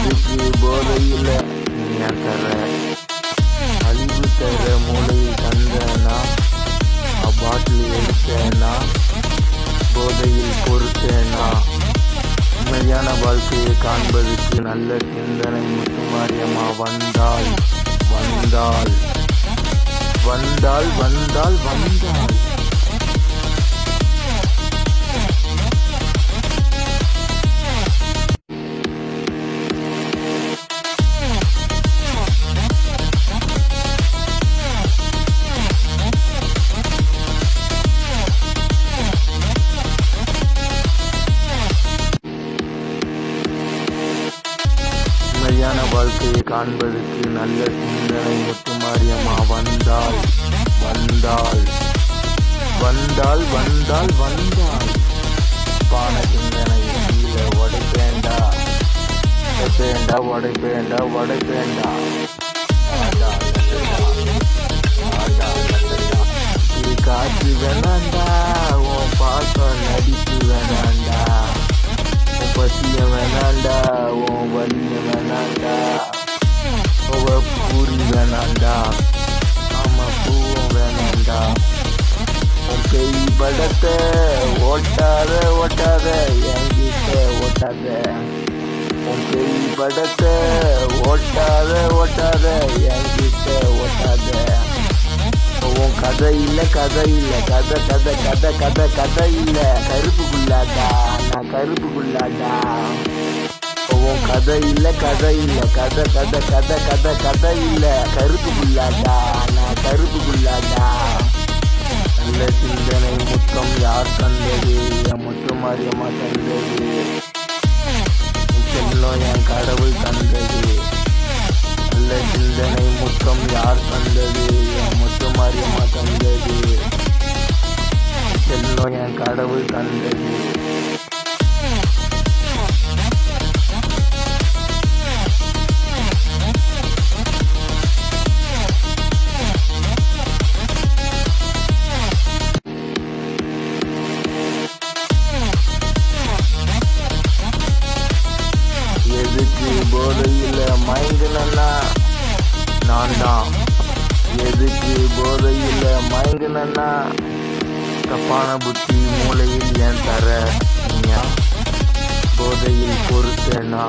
எதுக்கு போதையில் என் தர அழிவு தர மூளையை தந்தனா பாட்டில் எடுத்தேனா போதையில் பொறுத்தேனா உண்மையான வாழ்க்கையை காண்பதற்கு நல்ல சிந்தனை முத்துமாரியம்மா வந்தாள் வந்தாள் வந்தாள் வந்தாள் வந்தாள். உண்மையான வாழ்க்கையை காண்பதற்கு நல்ல சிந்தனை முத்துமாரியம்மா வந்தாள் வந்தாள் வந்தாள் வந்தாள் வந்தாள். பான சிந்தனை கீழே உடைப்பேண்டா உடைப்பேண்டா உடைப்பேண்டா உடைப்பேண்டா. இது காற்று வேணாண்டா உன் பாசம் நடிப்பு வேணாண்டா உன் பசிய வேணாண்டா உன் வலிய வேணாண்டா உன் பூரி வேணாண்டா ஆமா பூவும் வேணாண்டா. உன் பெய் படத்தை ஓட்டாத ஓட்டாத என்கிட்ட ஓட்டாத உன் பெய் படத்தை ஓட்டாத ஓட்டாத என்கிட்ட ஓட்டாத. உன் கதை இல்லை கதை இல்லை கதை கதை கதை கதை கதை இல்லை கருப்புக்குள்ளாடா நான் கருப்புக்குள்ளாடா. உன் கதை இல்லை கதை இல்லை கதை கதை கதை கதை கதை இல்லை கருப்புக்குள்ளாடா நான் கருப்புக்குள்ளாடா. நல்ல சிந்தனை முத்தம் யார் தந்தது என் முத்துமாரியம்மா தந்தது செல்லம் என் கடவுள் தந்தது. நல்ல சிந்தனை முத்தம் யார் தந்தது என் முத்துமாரியம்மா தந்தது செல்லம் என் கடவுள் தந்தது. எதுக்கு போதையில் மயங்கினா நான் தான் எதுக்கு போதையில் மயங்கினா தப்பான புத்தி மூளையில் ஏன் தர போதையில் பொறுத்தேனா